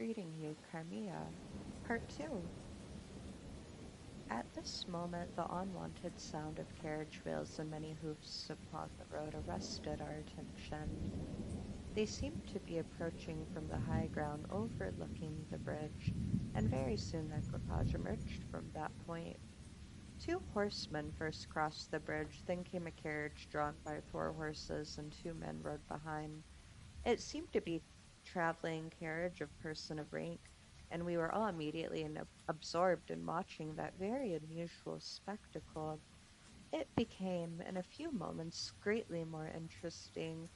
Greeting you, Carmilla. Part 2. At this moment, the unwanted sound of carriage wheels and many hoofs upon the road arrested our attention. They seemed to be approaching from the high ground overlooking the bridge, and very soon the equipage emerged from that point. Two horsemen first crossed the bridge, then came a carriage drawn by four horses, and two men rode behind. It seemed to be traveling carriage of person of rank, and we were all immediately absorbed in watching that very unusual spectacle. It became, in a few moments, greatly more interesting,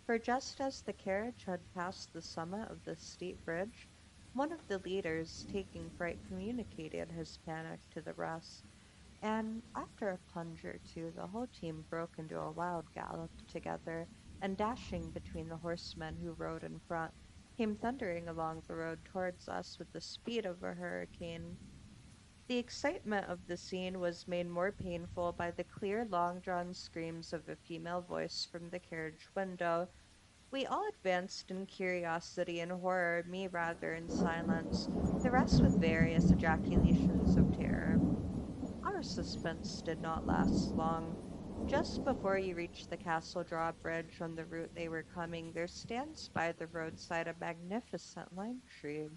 for just as the carriage had passed the summit of the steep bridge, one of the leaders, taking fright, communicated his panic to the rest, and after a plunge or two, the whole team broke into a wild gallop together, and dashing between the horsemen who rode in front, came thundering along the road towards us with the speed of a hurricane. The excitement of the scene was made more painful by the clear, long drawn screams of a female voice from the carriage window. We all advanced in curiosity and horror, me rather in silence, the rest with various ejaculations of terror. Our suspense did not last long. Just before you reach the Castle drawbridge on the route they were coming, there stands by the roadside a magnificent lime tree.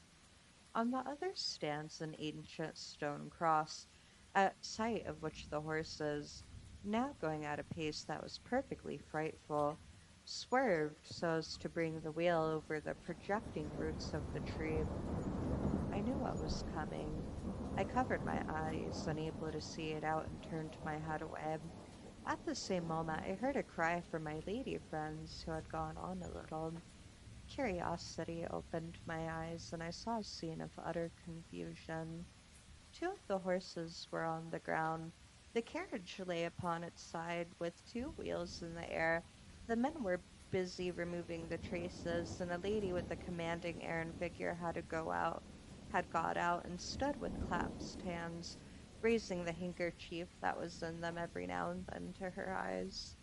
On the other stands an ancient stone cross, at sight of which the horses, now going at a pace that was perfectly frightful, swerved so as to bring the wheel over the projecting roots of the tree. I knew what was coming. I covered my eyes, unable to see it out, and turned my head away. At the same moment, I heard a cry from my lady friends, who had gone on a little. Curiosity opened my eyes, and I saw a scene of utter confusion. Two of the horses were on the ground. The carriage lay upon its side, with two wheels in the air. The men were busy removing the traces, and a lady with a commanding air and figure had got out and stood with clasped hands, raising the handkerchief that was in them every now and then to her eyes.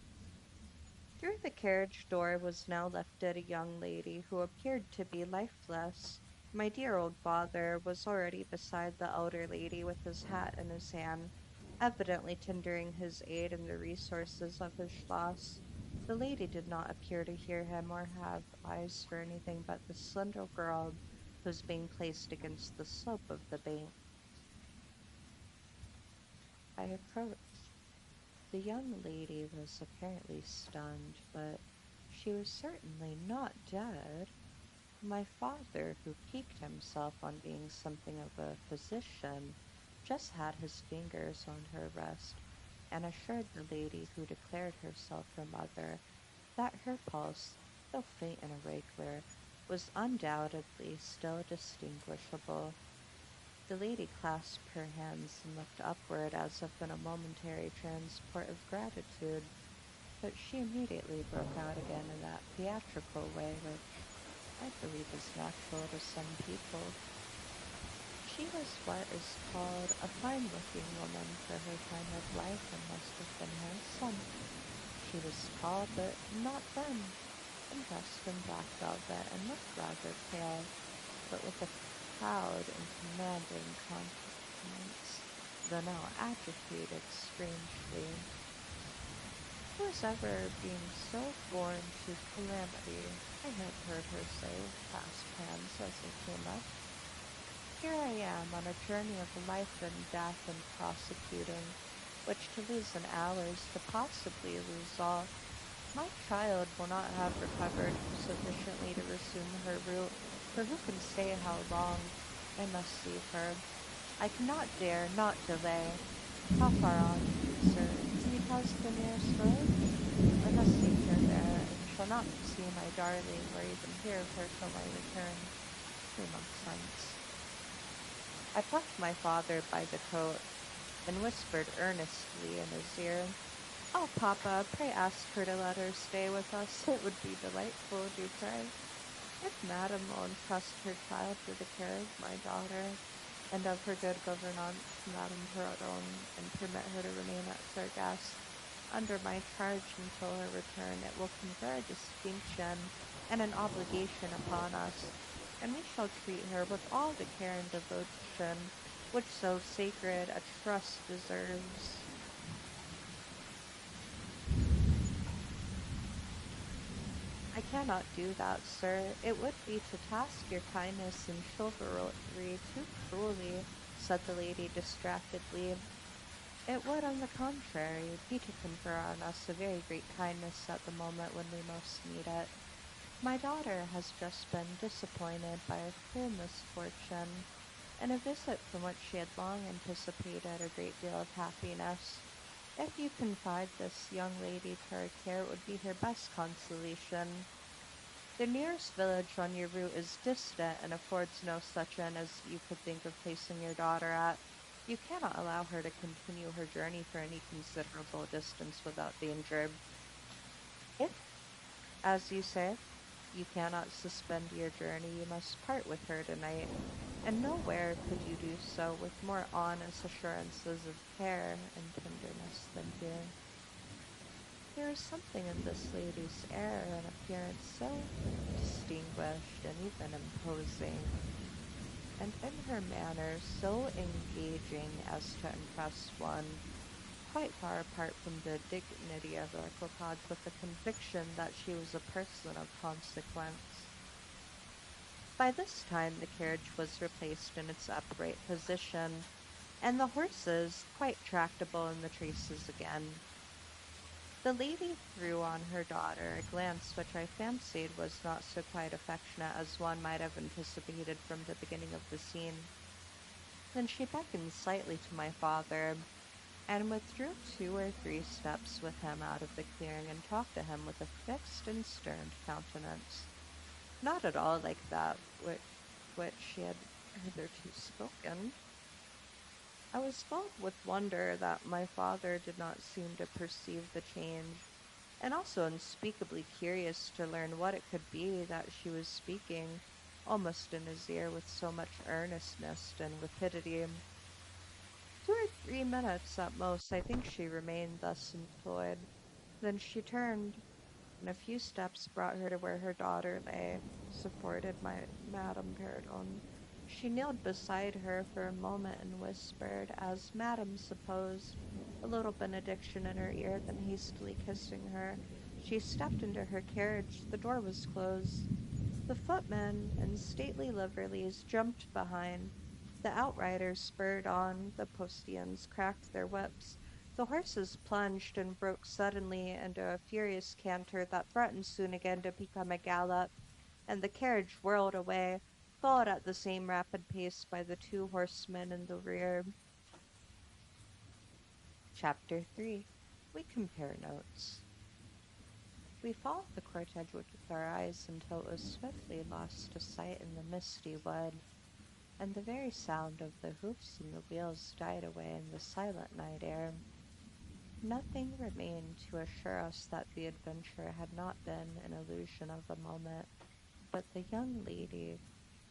Through the carriage door was now lifted a young lady who appeared to be lifeless. My dear old father was already beside the elder lady with his hat in his hand, evidently tendering his aid in the resources of his loss. The lady did not appear to hear him or have eyes for anything but the slender girl who was being placed against the slope of the bank. I approached. The young lady was apparently stunned, but she was certainly not dead. My father, who piqued himself on being something of a physician, just had his fingers on her wrist, and assured the lady who declared herself her mother that her pulse, though faint and irregular, was undoubtedly still distinguishable. The lady clasped her hands and looked upward as if in a momentary transport of gratitude, but she immediately broke out again in that theatrical way which I believe is natural to some people. She was what is called a fine-looking woman for her time of life and must have been handsome. She was tall but not thin, and dressed in black velvet and looked rather pale, but with a proud and commanding countenance, though now agitated strangely. Who is ever being so born to calamity? I had heard her say with clasped hands as they came up. Here I am on a journey of life and death and prosecuting, which to lose an hour is to possibly lose all. My child will not have recovered sufficiently to resume her route, for who can say how long? I must leave her. I cannot dare not delay. How far on, sir? Can you tell us the nearest road? I must leave her there, and shall not see my darling or even hear of her till my return 3 months hence. I plucked my father by the coat, and whispered earnestly in his ear, "Oh, papa, pray ask her to let her stay with us. It would be delightful, do pray. If madam will entrust her child to the care of my daughter, and of her good governance, madam her own, and permit her to remain as our guest, under my charge until her return, it will confer a distinction and an obligation upon us, and we shall treat her with all the care and devotion which so sacred a trust deserves. I cannot do that, sir. It would be to task your kindness and chivalry too cruelly, said the lady distractedly. It would, on the contrary, be to confer on us a very great kindness at the moment when we most need it. My daughter has just been disappointed by a cruel misfortune, and a visit from which she had long anticipated a great deal of happiness. If you confide this young lady to our care, it would be her best consolation. The nearest village on your route is distant and affords no such inn as you could think of placing your daughter at. You cannot allow her to continue her journey for any considerable distance without danger. If, as you say, you cannot suspend your journey, you must part with her tonight, and nowhere could you do so with more honest assurances of care and tenderness than here. There is something in this lady's air and appearance so distinguished and even imposing, and in her manner so engaging as to impress one, quite far apart from the dignity of the equipage, with the conviction that she was a person of consequence. By this time the carriage was replaced in its upright position, and the horses quite tractable in the traces again. The lady threw on her daughter a glance which I fancied was not so quite affectionate as one might have anticipated from the beginning of the scene. Then she beckoned slightly to my father, and withdrew 2 or 3 steps with him out of the clearing, and talked to him with a fixed and stern countenance, not at all like that which she had hitherto spoken. I was filled with wonder that my father did not seem to perceive the change, and also unspeakably curious to learn what it could be that she was speaking almost in his ear with so much earnestness and rapidity. 2 or 3 minutes at most, I think she remained thus employed. Then she turned, and a few steps brought her to where her daughter lay, supported by Madame Perrodon. She kneeled beside her for a moment and whispered, as Madame supposed, a little benediction in her ear, then hastily kissing her, she stepped into her carriage. The door was closed. The footmen in stately liveries jumped behind. The outriders spurred on, the postilions cracked their whips. The horses plunged and broke suddenly into a furious canter that threatened soon again to become a gallop, and the carriage whirled away, followed at the same rapid pace by the 2 horsemen in the rear. Chapter 3. We compare notes. We followed the cortege with our eyes until it was swiftly lost to sight in the misty wood, and the very sound of the hoofs and the wheels died away in the silent night air. Nothing remained to assure us that the adventure had not been an illusion of a moment, but the young lady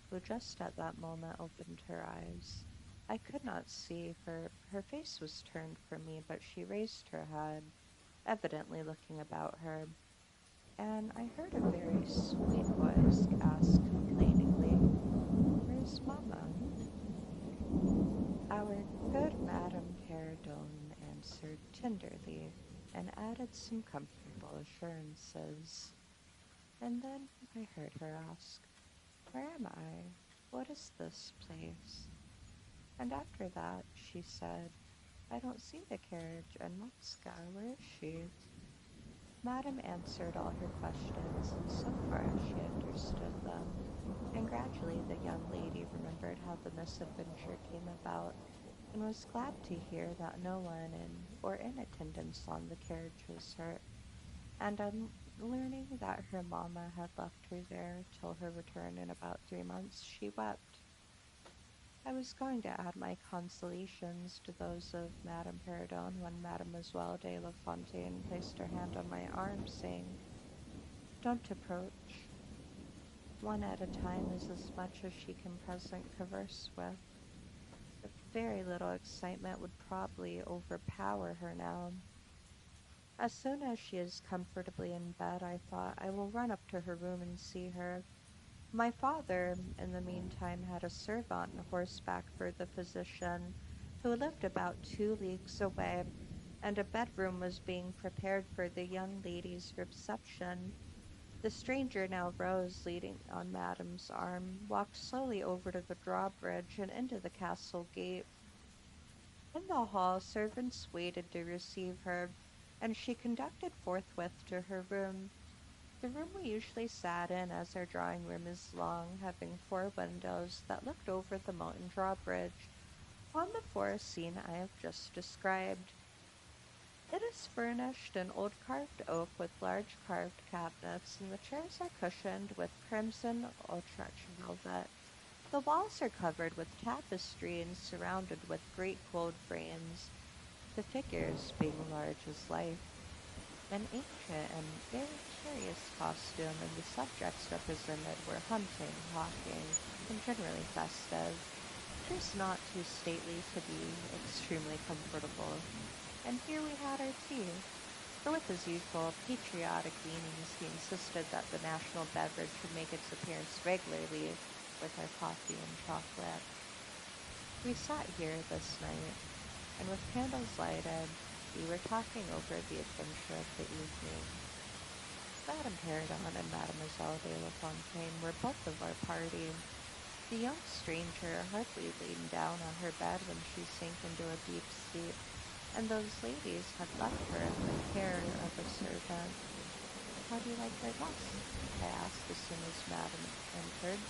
who just at that moment opened her eyes. I could not see, for her face was turned from me, but she raised her head, evidently looking about her, and I heard a very sweet voice ask complainingly, "Where's mamma?" Our good Madame Perrodon answered tenderly, and added some comfortable assurances. And then I heard her ask, "Where am I? What is this place?" And after that she said, "I don't see the carriage, and Motska, where is she?" Madame answered all her questions in so far as she understood them, and gradually the young lady remembered how the misadventure came about, and was glad to hear that no one in attendance on the carriage was hurt, and on learning that her mamma had left her there till her return in about 3 months, she wept. I was going to add my consolations to those of Madame Perrodon when Mademoiselle de La Fontaine placed her hand on my arm, saying, "Don't approach. One at a time is as much as she can present converse with. Very little excitement would probably overpower her now. As soon as she is comfortably in bed, I thought, I will run up to her room and see her." My father, in the meantime, had a servant on horseback for the physician, who lived about 2 leagues away, and a bedroom was being prepared for the young lady's reception. The stranger now rose, leaning on Madame's arm, walked slowly over to the drawbridge and into the castle gate. In the hall, servants waited to receive her, and she conducted forthwith to her room. The room we usually sat in, as our drawing room is long, having 4 windows that looked over the mountain drawbridge on the forest scene I have just described. It is furnished in old carved oak with large carved cabinets, and the chairs are cushioned with crimson Utrecht velvet. The walls are covered with tapestry and surrounded with great gold frames, the figures being large as life. An ancient and very curious costume, and the subjects represented were hunting, hawking, and generally festive. It was not too stately to be extremely comfortable, and here we had our tea. For with his usual patriotic leanings, he insisted that the national beverage should make its appearance regularly with our coffee and chocolate. We sat here this night, and with candles lighted, we were talking over the adventure of the evening. Madame Perrodon and Mademoiselle de la Fontaine were both of our party. The young stranger hardly leaned down on her bed when she sank into a deep sleep, and those ladies had left her in the care of a servant. How do you like our guest? I asked as soon as Madame entered.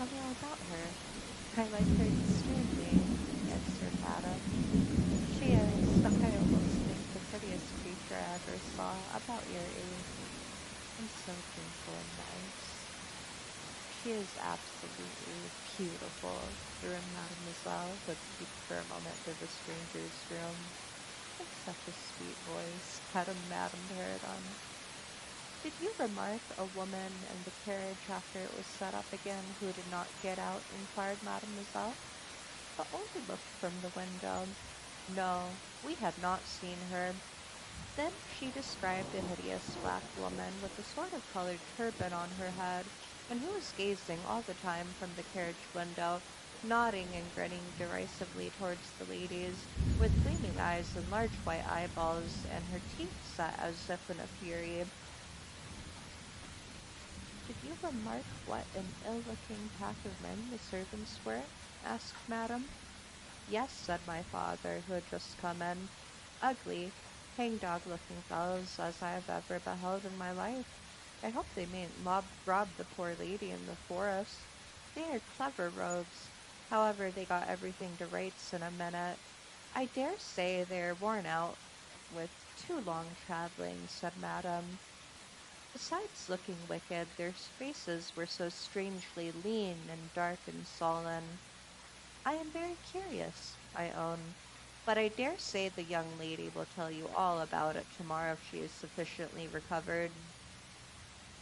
Tell me all about her. I like her extremely, answered Madame. She is, I almost think, the prettiest creature I ever saw, about your age, and so gentle and nice. She is absolutely beautiful, grinned Mademoiselle, who had peeked for a moment through the stranger's room. And such a sweet voice, Madame Perrodon. Did you remark a woman in the carriage after it was set up again who did not get out? Inquired Mademoiselle, but only looked from the window. No, we had not seen her. Then she described a hideous black woman with a sort of colored turban on her head, and who was gazing all the time from the carriage window, nodding and grinning derisively towards the ladies, with gleaming eyes and large white eyeballs, and her teeth set as if in a fury. Did you remark what an ill-looking pack of men the servants were? Asked Madame. Yes, said my father, who had just come in. Ugly, hang-dog-looking fellows as I have ever beheld in my life. I hope they mayn't rob the poor lady in the forest. They are clever rogues. However, they got everything to rights in a minute. I dare say they are worn out with too long travelling, said Madame. Besides looking wicked, their faces were so strangely lean and dark and sullen. I am very curious, I own, but I dare say the young lady will tell you all about it tomorrow if she is sufficiently recovered.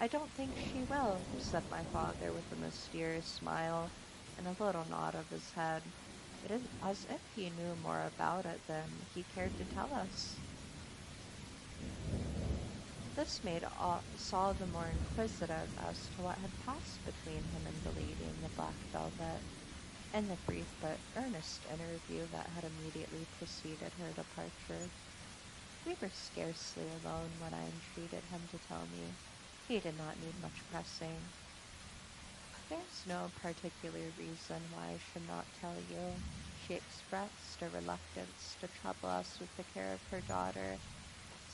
I don't think she will, said my father with a mysterious smile and a little nod of his head. It is as if he knew more about it than he cared to tell us. This made Saul the more inquisitive as to what had passed between him and the lady in the black velvet, and the brief but earnest interview that had immediately preceded her departure. We were scarcely alone when I entreated him to tell me. He did not need much pressing. There is no particular reason why I should not tell you. She expressed a reluctance to trouble us with the care of her daughter,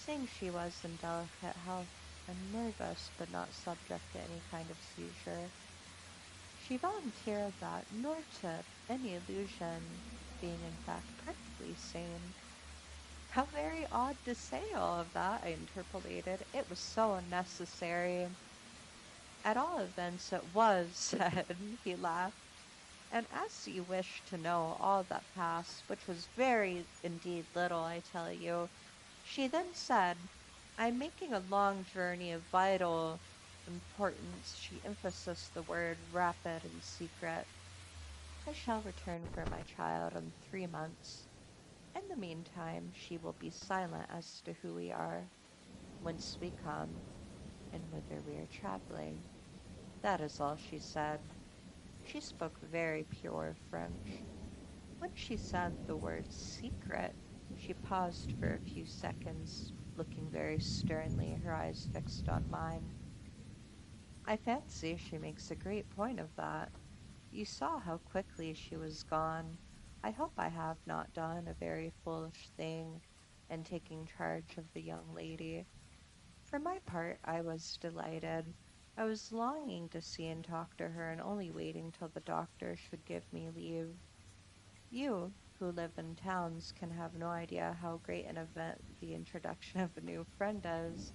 saying she was in delicate health and nervous but not subject to any kind of seizure. She volunteered that, nor to any illusion, being in fact perfectly sane. How very odd to say all of that, I interpolated. It was so unnecessary. At all events, it was said, he laughed. And as you wish to know all that passed, which was very indeed little, I tell you, she then said, I am making a long journey of vital importance. She emphasized the word rapid and secret. I shall return for my child in 3 months. In the meantime, she will be silent as to who we are, whence we come, and whither we are traveling. That is all she said. She spoke very pure French. When she said the word secret, she paused for a few seconds, looking very sternly, her eyes fixed on mine. I fancy she makes a great point of that. You saw how quickly she was gone. I hope I have not done a very foolish thing in taking charge of the young lady. For my part, I was delighted. I was longing to see and talk to her and only waiting till the doctor should give me leave. You, who live in towns, can have no idea how great an event the introduction of a new friend is,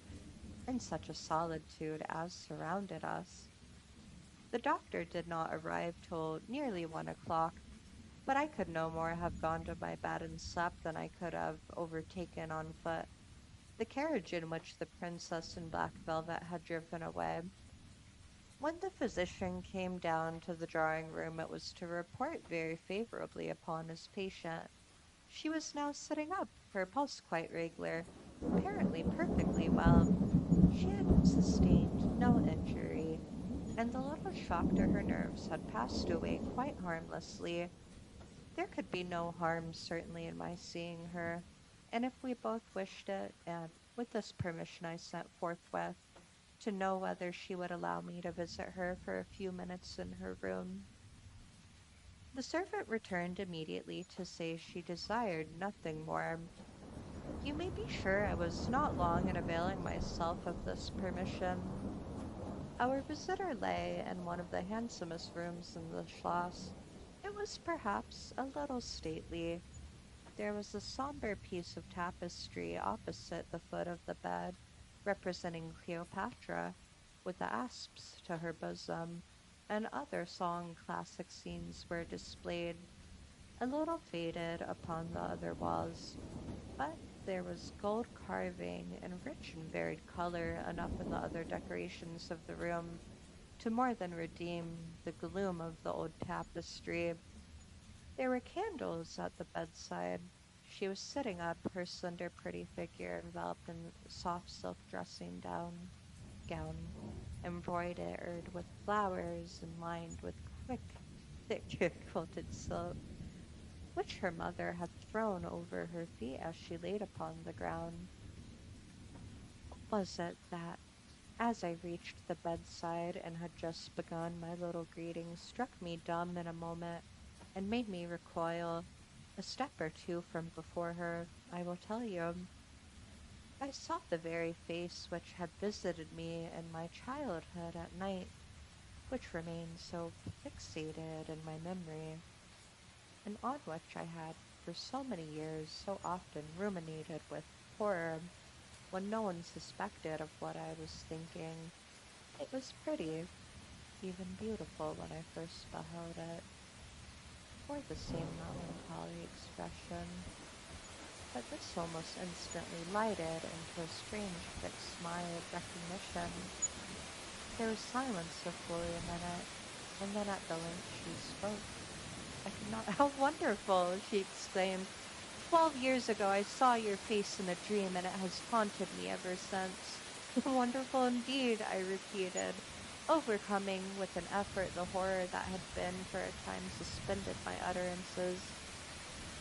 in such a solitude as surrounded us. The doctor did not arrive till nearly 1 o'clock, but I could no more have gone to my bed and slept than I could have overtaken on foot the carriage in which the princess in black velvet had driven away. When the physician came down to the drawing room, it was to report very favorably upon his patient. She was now sitting up, her pulse quite regular, apparently perfectly well. She had sustained no injury, and the little shock to her nerves had passed away quite harmlessly. There could be no harm certainly in my seeing her, and if we both wished it, and with this permission I sent forthwith to know whether she would allow me to visit her for a few minutes in her room. The servant returned immediately to say she desired nothing more. You may be sure I was not long in availing myself of this permission. Our visitor lay in one of the handsomest rooms in the Schloss. It was perhaps a little stately. There was a sombre piece of tapestry opposite the foot of the bed, representing Cleopatra, with the asps to her bosom, and other song classic scenes were displayed, a little faded upon the other walls, but there was gold carving and rich and varied color enough in the other decorations of the room to more than redeem the gloom of the old tapestry. There were candles at the bedside. She was sitting up, her slender, pretty figure enveloped in soft silk dressing gown, embroidered with flowers and lined with quick, thick quilted silk, which her mother had thrown over her feet as she laid upon the ground. Was it that, as I reached the bedside and had just begun my little greeting, struck me dumb in a moment and made me recoil a step or two from before her? I will tell you. I saw the very face which had visited me in my childhood at night, which remained so fixated in my memory, and on which I had for so many years so often ruminated with horror when no one suspected of what I was thinking. It was pretty, even beautiful when I first beheld it, or the same melancholy expression, but this almost instantly lighted into a strange fixed smile of recognition. There was silence for fully a minute, and then at the length she spoke. I could not. How wonderful! She exclaimed. 12 years ago I saw your face in a dream, and it has haunted me ever since. Wonderful indeed, I repeated, overcoming with an effort the horror that had been for a time suspended my utterances.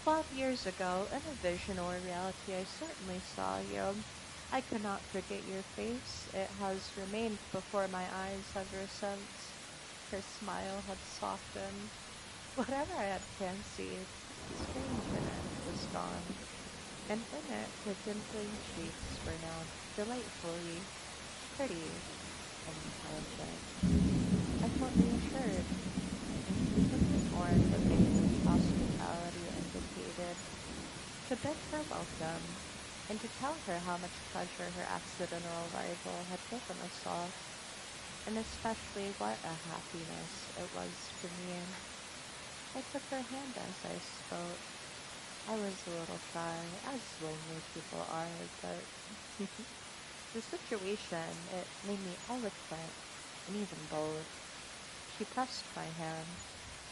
12 years ago, in a vision or reality, I certainly saw you. I could not forget your face. It has remained before my eyes ever since. Her smile had softened. Whatever I had fancied strange in it was gone, and in it the dimpling cheeks were now delightfully pretty and intelligent. I felt reassured, and continued on the vein which hospitality indicated, to bid her welcome, and to tell her how much pleasure her accidental arrival had given us all, and especially what a happiness it was to me. I took her hand as I spoke. I was a little shy, as lonely people are, but the situation, it made me eloquent and even bold. She pressed my hand.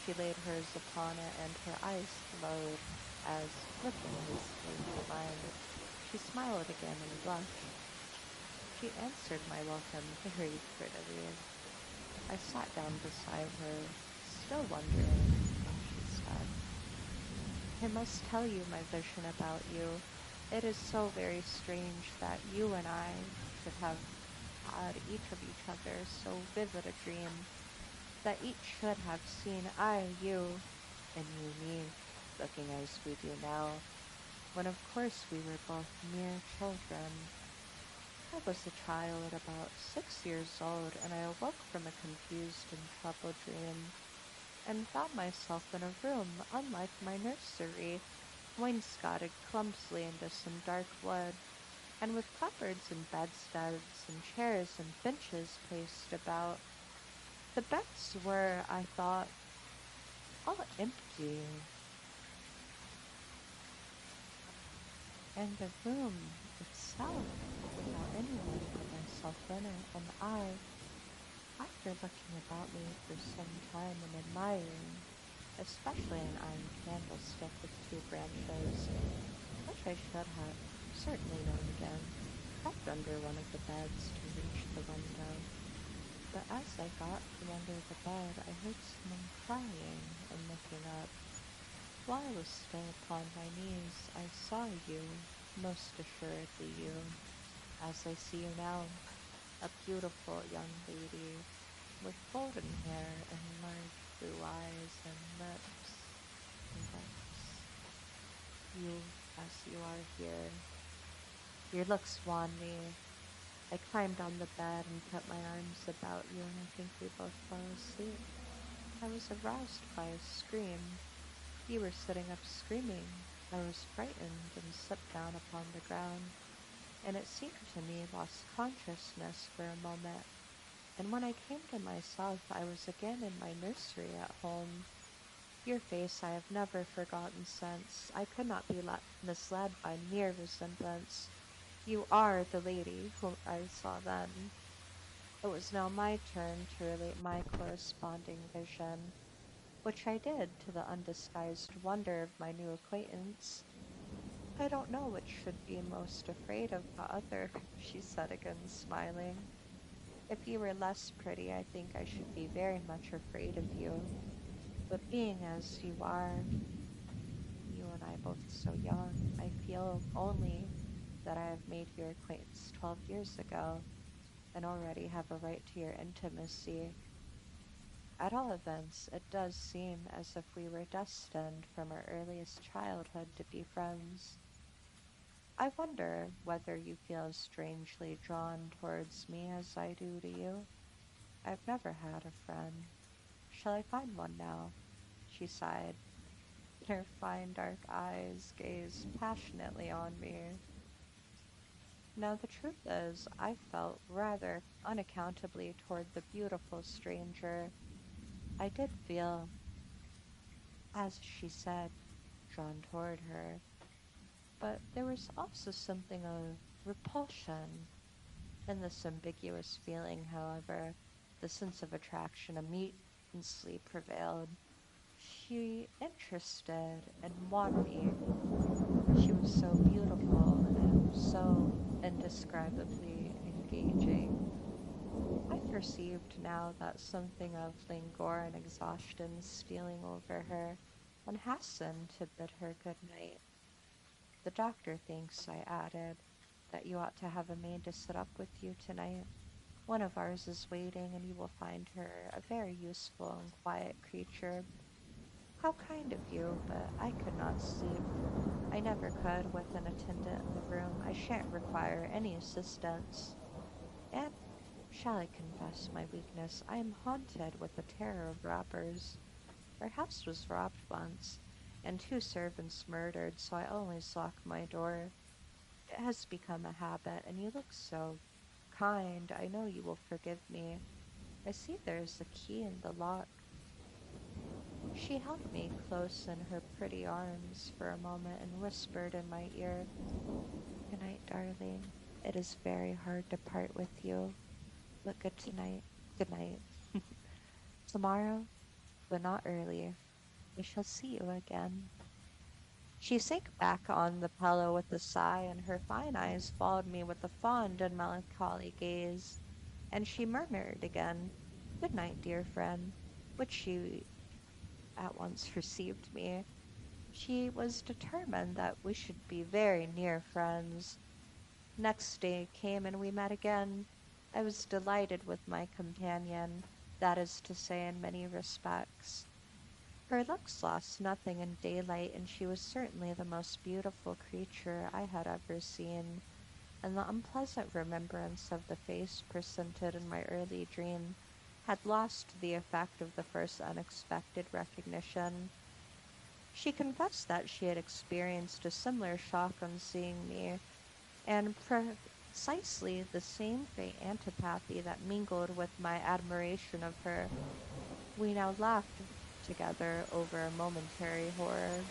She laid hers upon it, and her eyes glowed as, looking hastily through mine, she smiled again and blushed. She answered my welcome very prettily. I sat down beside her, still wondering, and she said, I must tell you my vision about you. It is so very strange that you and I should have had each of each other so vivid a dream, that each should have seen I you, and you me, looking as we do now, when of course we were both mere children. I was a child about 6 years old, and I awoke from a confused and troubled dream, and found myself in a room unlike my nursery, wainscoted clumsily into some dark wood, and with cupboards and bedsteads and chairs and benches placed about. The beds were, I thought, all empty, and the room itself without anyone but myself in it, and I, after looking about me for some time and admiring, especially an iron candlestick with two branches, which I should have certainly known again, crept under one of the beds to reach the window. But as I got from under the bed, I heard someone crying, and looking up, while I was still upon my knees, I saw you, most assuredly you, as I see you now, a beautiful young lady, with golden hair and large blue eyes and lips. You, as you are here, your looks won me. I climbed on the bed and put my arms about you, and I think we both fell asleep. I was aroused by a scream. You were sitting up screaming. I was frightened and slipped down upon the ground, and it seemed to me lost consciousness for a moment. And when I came to myself, I was again in my nursery at home. Your face I have never forgotten since. I could not be misled by mere resemblance. You are the lady whom I saw then. It was now my turn to relate my corresponding vision, which I did to the undisguised wonder of my new acquaintance. I don't know which should be most afraid of the other, she said again, smiling. If you were less pretty, I think I should be very much afraid of you. But being as you are, you and I both so young, I feel only that I have made your acquaintance 12 years ago, and already have a right to your intimacy. At all events, it does seem as if we were destined from our earliest childhood to be friends. I wonder whether you feel as strangely drawn towards me as I do to you. I've never had a friend. Shall I find one now? She sighed, and her fine dark eyes gazed passionately on me. Now, the truth is, I felt rather unaccountably toward the beautiful stranger. I did feel, as she said, drawn toward her, but there was also something of repulsion in this ambiguous feeling, however. The sense of attraction immensely prevailed. She interested and won me. She was so beautiful and so indescribably engaging. I perceived now that something of languor and exhaustion stealing over her, and hastened to bid her good night. The doctor thinks, I added, that you ought to have a maid to sit up with you tonight. One of ours is waiting, and you will find her a very useful and quiet creature. How kind of you, but I could not sleep. I never could with an attendant in the room. I shan't require any assistance. And shall I confess my weakness? I am haunted with the terror of robbers. Our house was robbed once, and two servants murdered, so I always lock my door. It has become a habit, and you look so kind. I know you will forgive me. I see there is a key in the lock. She held me close in her pretty arms for a moment and whispered in my ear, Good night, darling. It is very hard to part with you, but good night. Good night. Tomorrow, but not early, I shall see you again. She sank back on the pillow with a sigh, and her fine eyes followed me with a fond and melancholy gaze, and she murmured again, Good night, dear friend, which she at once received me. She was determined that we should be very near friends. Next day came and we met again. I was delighted with my companion, that is to say, in many respects. Her looks lost nothing in daylight, and she was certainly the most beautiful creature I had ever seen, and the unpleasant remembrance of the face presented in my early dream had lost the effect of the first unexpected recognition. She confessed that she had experienced a similar shock on seeing me, and precisely the same great antipathy that mingled with my admiration of her. We now laughed together over a momentary horror.